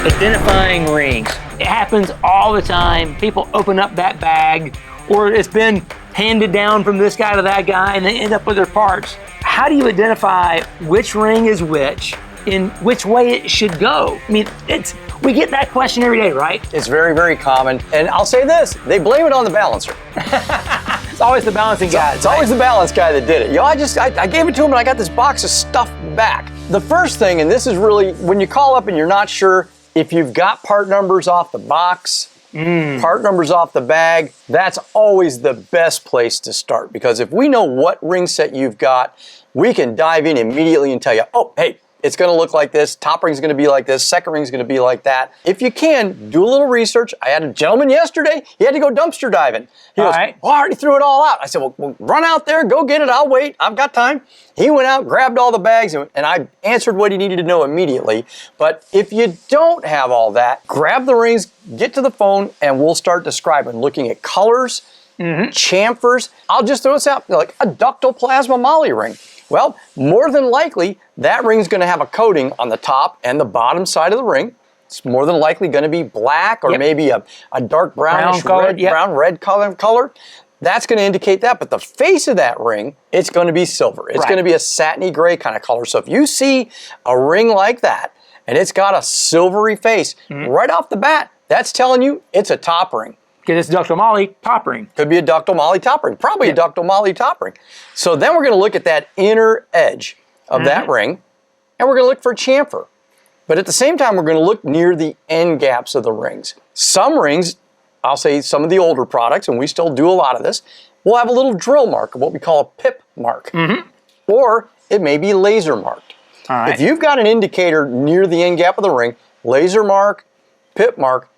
Identifying rings. It happens all the time. People open up that bag, or it's been handed down from this guy to that guy, and they end up with their parts. How do you identify which ring is which, in which way it should go? I mean, we get that question every day, right? It's very, very common. And I'll say this, they blame it on the balancer. It's always the balancing guy. It's always the balance guy that did it. I gave it to him and I got this box of stuff back. The first thing, and this is really, when you call up and you're not sure if you've got part numbers off the box, part numbers off the bag, that's always the best place to start. Because if we know what ring set you've got, we can dive in immediately and tell you, oh, hey, it's going to look like this, top ring's going to be like this, second ring's going to be like that. If you can, do a little research. I had a gentleman yesterday, he had to go dumpster diving. He goes, I already threw it all out. I said, well, run out there, go get it, I'll wait, I've got time. He went out, grabbed all the bags, and I answered what he needed to know immediately. But if you don't have all that, grab the rings, get to the phone, and we'll start describing, looking at colors, chamfers. I'll just throw this out, like a ductile plasma moly ring. Well, more than likely, that ring's going to have a coating on the top and the bottom side of the ring. It's more than likely going to be black or maybe a dark brownish brown red color. That's going to indicate that. But the face of that ring, it's going to be silver. It's going to be a satiny gray kind of color. So if you see a ring like that and it's got a silvery face, right off the bat, that's telling you it's a top ring. Because it's ductile moly top ring. Could be a ductile moly top ring. Probably a ductile moly top ring. So then we're going to look at that inner edge of that ring, and we're going to look for chamfer. But at the same time, we're going to look near the end gaps of the rings. Some rings, I'll say some of the older products, and we still do a lot of this, will have a little drill mark, what we call a pip mark. Or it may be laser marked. If you've got an indicator near the end gap of the ring, laser mark, pip mark,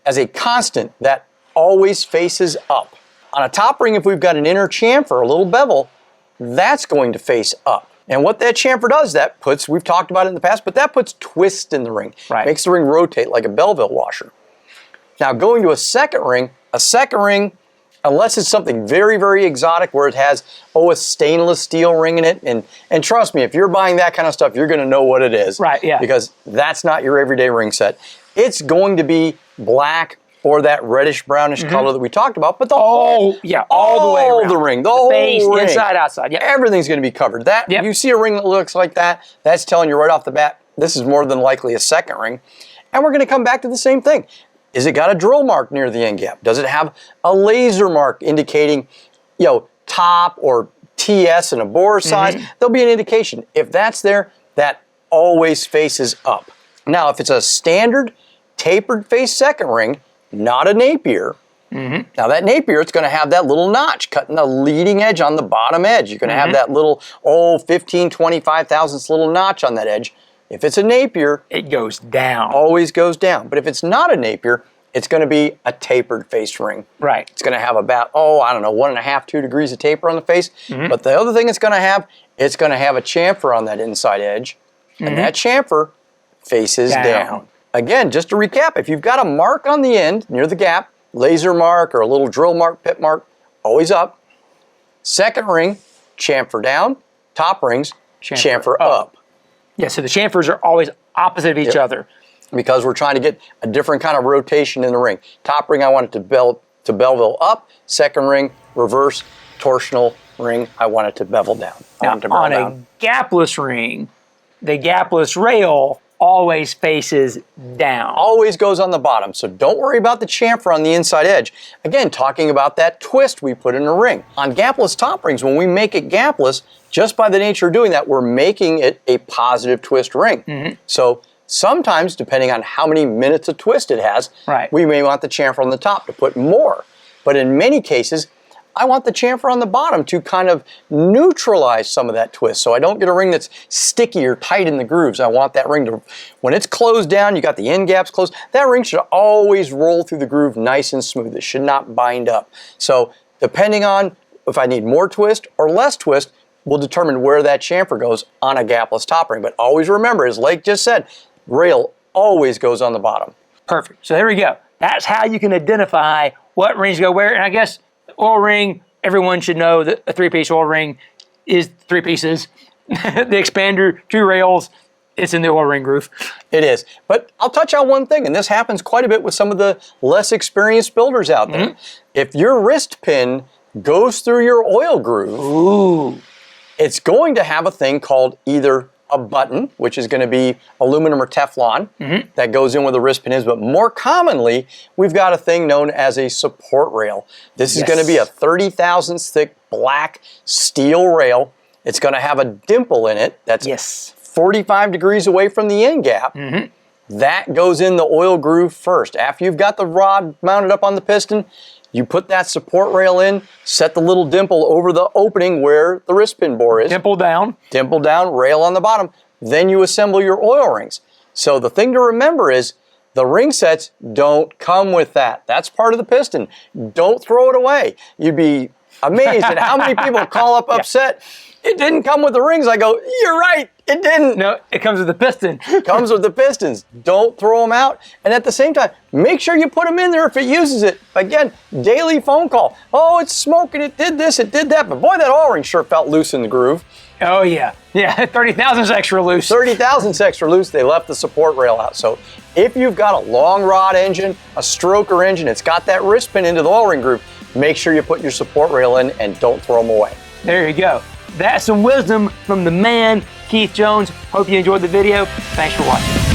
as a constant, that always faces up. On a top ring, if we've got an inner chamfer, a little bevel, that's going to face up. And what that chamfer does, that puts, we've talked about it in the past, but that puts twist in the ring. Makes the ring rotate like a Belleville washer. Now going to a second ring, unless it's something very, very exotic where it has, a stainless steel ring in it, and trust me, if you're buying that kind of stuff, you're gonna know what it is. Because that's not your everyday ring set. It's going to be black or that reddish brownish color that we talked about, but the whole, all the way around. The ring, the whole face, ring. inside, outside. Everything's going to be covered. That you see a ring that looks like that, that's telling you right off the bat, this is more than likely a second ring. And we're going to come back to the same thing. Is it got a drill mark near the end gap? Does it have a laser mark indicating, top or TS and a bore size? There'll be an indication. If that's there, that always faces up. Now, if it's a standard tapered face second ring, not a Napier. Now that Napier, it's going to have that little notch cutting the leading edge on the bottom edge. You're going to have that little, 15, 25 thousandths little notch on that edge. If it's a Napier, it goes down. Always goes down. But if it's not a Napier, it's going to be a tapered face ring. It's going to have about, 1.5, 2 degrees of taper on the face. But the other thing it's going to have a chamfer on that inside edge. And that chamfer faces down. Again, just to recap, if you've got a mark on the end near the gap, laser mark or a little drill mark, pip mark, always up. Second ring, chamfer down. Top rings, chamfer up. Yeah, so the chamfers are always opposite of each other. Because we're trying to get a different kind of rotation in the ring. Top ring, I want it to Belleville up. Second ring, reverse, torsional ring, I want it to bevel down. Now, on a gapless ring, the gapless rail always faces down. Always goes on the bottom, so don't worry about the chamfer on the inside edge. Again, talking about that twist we put in the ring. On gapless top rings, when we make it gapless, just by the nature of doing that, we're making it a positive twist ring. So sometimes, depending on how many minutes of twist it has, we may want the chamfer on the top to put more. But in many cases, I want the chamfer on the bottom to kind of neutralize some of that twist, so I don't get a ring that's sticky or tight in the grooves. I want that ring to, when it's closed down, you got the end gaps closed, that ring should always roll through the groove nice and smooth. It should not bind up. So depending on if I need more twist or less twist, will determine where that chamfer goes on a gapless top ring. But always remember, as Lake just said, rail always goes on the bottom. Perfect. So there we go. That's how you can identify what rings go where. And I guess oil ring, everyone should know that a 3-piece oil ring is 3 pieces. The expander, 2 rails, It's in the oil ring groove. It is. But I'll touch on one thing, and this happens quite a bit with some of the less experienced builders out there. If your wrist pin goes through your oil groove, Ooh. it's going to have a thing called either a button, which is going to be aluminum or Teflon that goes in where the wrist pin is, but more commonly, we've got a thing known as a support rail. This is going to be a 30 thousandths thick black steel rail. It's going to have a dimple in it that's 45 degrees away from the end gap. That goes in the oil groove first. After you've got the rod mounted up on the piston, you put that support rail in, set the little dimple over the opening where the wrist pin bore is. Dimple down, rail on the bottom. Then you assemble your oil rings. So the thing to remember is the ring sets don't come with that. That's part of the piston. Don't throw it away. You'd be amazed at how many people call up upset. It didn't come with the rings. I go, you're right, it didn't. No, it comes with the piston. Comes with the pistons. Don't throw them out. And at the same time, make sure you put them in there if it uses it. Again, daily phone call. Oh, it's smoking, it did this, it did that. But boy, that oil ring sure felt loose in the groove. Oh yeah, 30 thousandths extra loose. 30 thousandths extra loose, they left the support rail out. So if you've got a long rod engine, a stroker engine, it's got that wrist pin into the oil ring groove, make sure you put your support rail in and don't throw them away. There you go. That's some wisdom from the man, Keith Jones. Hope you enjoyed the video. Thanks for watching.